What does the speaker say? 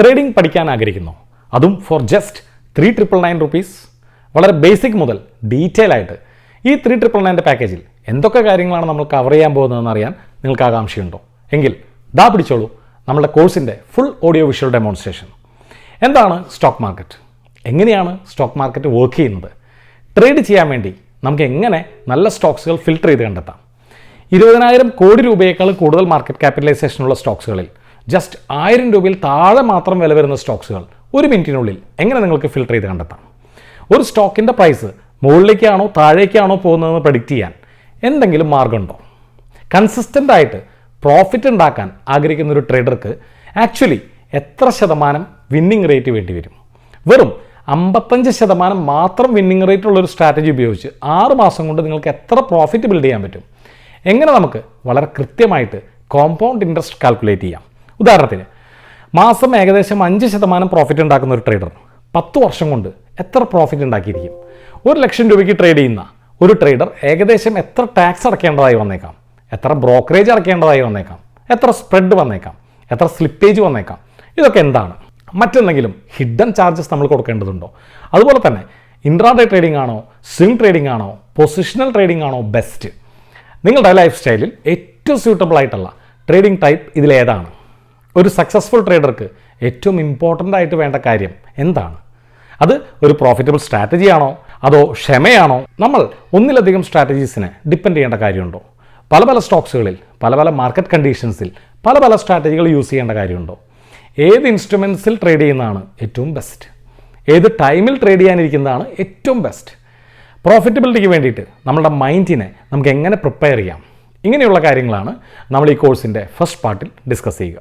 Trading പഠിക്കാൻ ആഗ്രഹിക്കുന്നു, അതും ഫോർ ജസ്റ്റ് 3,999 റുപ്പീസ്. വളരെ ബേസിക് മുതൽ ഡീറ്റെയിൽ ആയിട്ട് ഈ 3,999 പാക്കേജിൽ എന്തൊക്കെ കാര്യങ്ങളാണ് നമ്മൾ കവർ ചെയ്യാൻ പോകുന്നതെന്ന് അറിയാൻ നിങ്ങൾക്ക് ആകാംക്ഷയുണ്ടോ? എങ്കിൽ ദാ പിടിച്ചോളൂ നമ്മുടെ കോഴ്സിൻ്റെ ഫുൾ ഓഡിയോ വിഷ്വൽ ഡെമോൺസ്ട്രേഷൻ. എന്താണ് സ്റ്റോക്ക് മാർക്കറ്റ്? എങ്ങനെയാണ് സ്റ്റോക്ക് മാർക്കറ്റ് വർക്ക് ചെയ്യുന്നത്? ട്രേഡ് ചെയ്യാൻ വേണ്ടി നമുക്ക് എങ്ങനെ നല്ല സ്റ്റോക്സുകൾ ഫിൽട്ടർ ചെയ്ത് കണ്ടെത്താം? 20,000 കോടി രൂപയേക്കാൾ കൂടുതൽ മാർക്കറ്റ് ക്യാപിറ്റലൈസേഷനുള്ള സ്റ്റോക്സുകളിൽ ജസ്റ്റ് 1,000 രൂപയിൽ താഴെ മാത്രം വില വരുന്ന സ്റ്റോക്സുകൾ ഒരു മിനിറ്റിനുള്ളിൽ എങ്ങനെ നിങ്ങൾക്ക് ഫിൽട്ടർ ചെയ്ത് കണ്ടെത്താം? ഒരു സ്റ്റോക്കിൻ്റെ പ്രൈസ് മുകളിലേക്കാണോ താഴേക്കാണോ പോകുന്നതെന്ന് പ്രഡിക്റ്റ് ചെയ്യാൻ എന്തെങ്കിലും മാർഗമുണ്ടോ? കൺസിസ്റ്റൻ്റ് ആയിട്ട് പ്രോഫിറ്റ് ഉണ്ടാക്കാൻ ആഗ്രഹിക്കുന്ന ഒരു ട്രേഡർക്ക് ആക്ച്വലി എത്ര ശതമാനം വിന്നിംഗ് റേറ്റ് വേണ്ടി വരും? വെറും 55% മാത്രം വിന്നിംഗ് റേറ്റ് ഉള്ളൊരു സ്ട്രാറ്റജി ഉപയോഗിച്ച് 6 മാസം കൊണ്ട് നിങ്ങൾക്ക് എത്ര പ്രോഫിറ്റ് ബിൽഡ് ചെയ്യാൻ പറ്റും? എങ്ങനെ നമുക്ക് വളരെ കൃത്യമായിട്ട് കോമ്പൗണ്ട് ഇൻട്രസ്റ്റ് കാൽക്കുലേറ്റ് ചെയ്യാം? ഉദാഹരണത്തിന് മാസം ഏകദേശം 5% പ്രോഫിറ്റ് ഉണ്ടാക്കുന്ന ഒരു ട്രേഡർ 10 വർഷം കൊണ്ട് എത്ര പ്രോഫിറ്റ് ഉണ്ടാക്കിയിരിക്കും? 1,00,000 രൂപയ്ക്ക് ട്രേഡ് ചെയ്യുന്ന ഒരു ട്രേഡർ ഏകദേശം എത്ര ടാക്സ് അടയ്ക്കേണ്ടതായി വന്നേക്കാം? എത്ര ബ്രോക്കറേജ് അടയ്ക്കേണ്ടതായി വന്നേക്കാം? എത്ര സ്പ്രെഡ് വന്നേക്കാം? എത്ര സ്ലിപ്പേജ് വന്നേക്കാം? ഇതൊക്കെ എന്താണ്? മറ്റെന്തെങ്കിലും ഹിഡൻ ചാർജസ് നമ്മൾ കൊടുക്കേണ്ടതുണ്ടോ? അതുപോലെ തന്നെ ഇൻട്രാഡേ ട്രേഡിംഗ് ആണോ, സ്വിംഗ് ട്രേഡിംഗ് ആണോ, പൊസിഷണൽ ട്രേഡിംഗ് ആണോ ബെസ്റ്റ്? നിങ്ങളുടെ ലൈഫ് സ്റ്റൈലിൽ ഏറ്റവും സ്യൂട്ടബിൾ ആയിട്ടുള്ള ട്രേഡിംഗ് ടൈപ്പ് ഇതിലേതാണ്? ഒരു സക്സസ്ഫുൾ ട്രേഡർക്ക് ഏറ്റവും ഇമ്പോർട്ടൻ്റ് ആയിട്ട് വേണ്ട കാര്യം എന്താണ്? അത് ഒരു പ്രോഫിറ്റബിൾ സ്ട്രാറ്റജി ആണോ, അതോ ക്ഷമയാണോ? നമ്മൾ ഒന്നിലധികം സ്ട്രാറ്റജീസിനെ ഡിപ്പെൻഡ് ചെയ്യേണ്ട കാര്യമുണ്ടോ? പല പല സ്റ്റോക്സുകളിൽ പല പല മാർക്കറ്റ് കണ്ടീഷൻസിൽ പല പല സ്ട്രാറ്റജികൾ യൂസ് ചെയ്യേണ്ട കാര്യമുണ്ടോ? ഏത് ഇൻസ്ട്രുമെൻസിൽ ട്രേഡ് ചെയ്യുന്നതാണ് ഏറ്റവും ബെസ്റ്റ്? ഏത് ടൈമിൽ ട്രേഡ് ചെയ്യാനിരിക്കുന്നതാണ് ഏറ്റവും ബെസ്റ്റ്? പ്രോഫിറ്റബിലിറ്റിക്ക് വേണ്ടിയിട്ട് നമ്മളുടെ മൈൻഡിനെ നമുക്ക് എങ്ങനെ പ്രിപ്പയർ ചെയ്യാം? ഇങ്ങനെയുള്ള കാര്യങ്ങളാണ് നമ്മൾ ഈ കോഴ്സിൻ്റെ ഫസ്റ്റ് പാർട്ടിൽ ഡിസ്കസ് ചെയ്യുക.